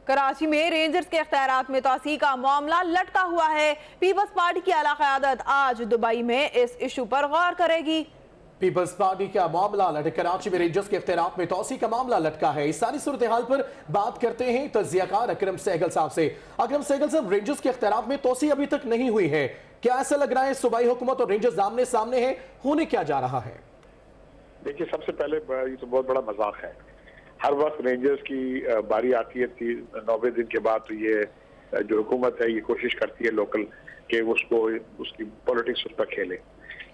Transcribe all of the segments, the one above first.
कराची में रेंजर्स के इख्तियारात में तोसी का मामला लटका हुआ है। पीपल्स पार्टी की आला क़यादत आज दुबई में इस इशू पर गौर करेगी। पीपल्स पार्टी का मामला लटका, कराची में रेंजर्स के इख्तियारात में तोसी का मामला लटका है। इस सारी सूरत हाल पर बात करते हैं तज्जियाकार अकरम सहगल साहब से। अकरम सहगल साहब, रेंजर्स के इख्तियारात में तोसी अभी तक नहीं हुई है, क्या ऐसा लग रहा है सूबाई हुकूमत और रेंजर्स आमने सामने है, होने क्या जा रहा है? देखिए, सबसे पहले ये तो बहुत बड़ा मजाक है। हर वक्त रेंजर्स की बारी आती है 90 दिन के बाद, तो ये जो हुकूमत है ये कोशिश करती है लोकल कि उसको उसकी पॉलिटिक्स उस पर खेले।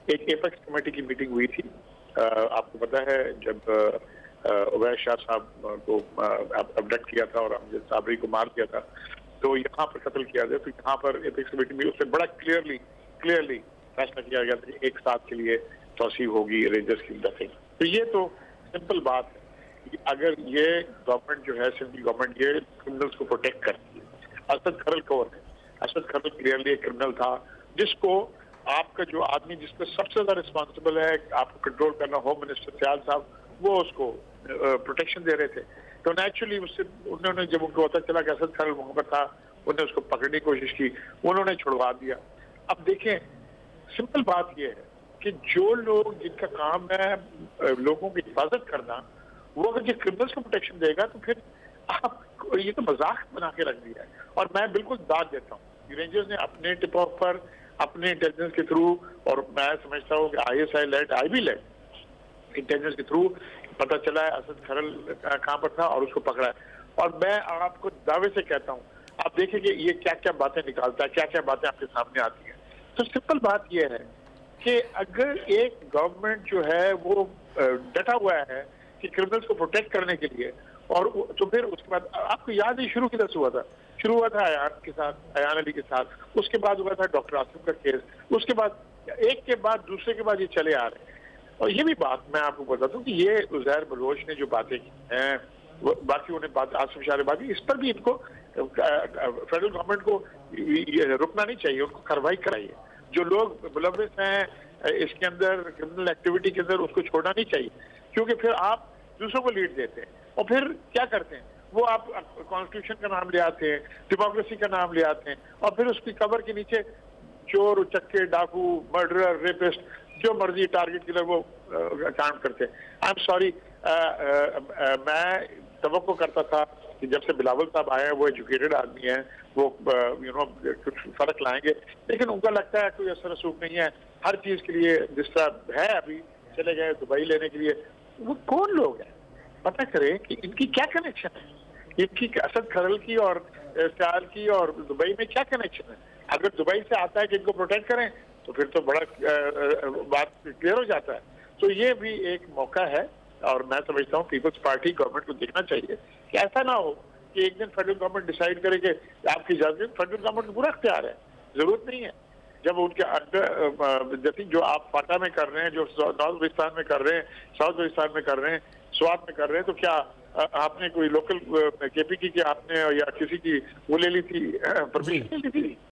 एक एपेक्स कमेटी की मीटिंग हुई थी, आपको पता है, जब उवैस शाह साहब को अबडक्ट किया था और अमजद साबरी को मार दिया था, तो यहाँ पर कत्ल किया गया। तो यहाँ पर एपेक्स कमेटी में उससे बड़ा क्लियरली फैसला किया गया था कि एक साथ के लिए तोसी होगी रेंजर्स की दफे। तो ये तो सिंपल बात है। अगर ये गवर्नमेंट जो है, सेंट्रल गवर्नमेंट, ये क्रिमिनल्स को प्रोटेक्ट करती है। असद खरल कौन है? असद खरल क्लियरली एक क्रिमिनल था, जिसको आपका जो आदमी जिसको सबसे ज्यादा रिस्पॉन्सिबल है आपको कंट्रोल करना, होम मिनिस्टर सियाल साहब, वो उसको प्रोटेक्शन दे रहे थे। तो नेचुरली उससे उन्होंने, जब उनको पता चला कि असद खरल वहां पर था, उन्होंने उसको पकड़ने की कोशिश की, उन्होंने छुड़वा दिया। अब देखें, सिंपल बात यह है कि जो लोग, जिनका काम है लोगों की हिफाजत करना, वो अगर जो क्रिमिनल्स को प्रोटेक्शन देगा तो फिर आप ये तो मजाक बना के रख दिया है। और मैं बिल्कुल दाद देता हूँ रेंजर्स ने अपने टिप ऑफ पर, अपने इंटेलिजेंस के थ्रू, और मैं समझता हूँ कि ISI led, IB led intelligence के थ्रू पता चला है असद खरल कहाँ पर था और उसको पकड़ा है। और मैं आपको दावे से कहता हूँ, आप देखिए कि ये क्या क्या बातें निकालता है, क्या क्या बातें आपके सामने आती है। तो सिंपल बात यह है कि अगर एक गवर्नमेंट जो है वो डटा हुआ है कि क्रिमिनल्स को प्रोटेक्ट करने के लिए, और तो फिर उसके बाद आपको याद है शुरू किधर से हुआ था? शुरू हुआ था अयान अली के साथ, उसके बाद हुआ था डॉक्टर आसिम का केस, उसके बाद एक के बाद दूसरे के बाद ये चले आ रहे हैं। और ये भी बात मैं आपको बताता हूँ कि ये उज़ैर बलोच ने जो बातें की हैं, बाकी उन्हें बात आसिफ शाहबादी, इस पर भी इनको फेडरल गवर्नमेंट को रुकना नहीं चाहिए, उनको कार्रवाई कराइए। जो लोग मुलव्विस हैं इसके अंदर, क्रिमिनल एक्टिविटी के अंदर, उसको छोड़ना नहीं चाहिए, क्योंकि फिर आप दूसरों को लीड देते हैं और फिर क्या करते हैं, वो आप कॉन्स्टिट्यूशन का नाम ले आते हैं, डेमोक्रेसी का नाम ले आते हैं, और फिर उसकी कवर के नीचे चोर, उचक्के, डाकू, मर्डरर, रेपिस्ट, जो मर्जी टारगेट किलर वो काम करते हैं। आई एम सॉरी, मैं तवक्को करता था कि जब से बिलावल साहब आए हैं, वो एजुकेटेड आदमी हैं, वो कुछ फर्क लाएंगे, लेकिन उनका लगता है कोई असर रसूख नहीं है। हर चीज के लिए जिस तरह है, अभी चले गए दुबई लेने के लिए, वो कौन लोग हैं? पता करें कि इनकी क्या कनेक्शन है, इनकी असद खरल की और सियाल की और दुबई में क्या कनेक्शन है। अगर दुबई से आता है कि इनको प्रोटेक्ट करें, तो फिर तो बड़ा बात क्लियर हो जाता है। तो ये भी एक मौका है, और मैं समझता हूँ पीपल्स पार्टी गवर्नमेंट को देखना चाहिए कि ऐसा ना हो कि एक दिन फेडरल गवर्नमेंट डिसाइड करे कि आपकी इजाजत, फेडरल गवर्नमेंट को पूरा अख्तियार है, जरूरत नहीं है। जब उनके अंदर जैसे जो आप फाटा में कर रहे हैं, जो नॉर्थ वजिस्तान में कर रहे हैं, साउथ वजिस्तान में कर रहे हैं, स्वात में कर रहे हैं, तो क्या आपने कोई लोकल KPK की आपने या किसी की वो ले ली थी, परमिशन ले ली थी?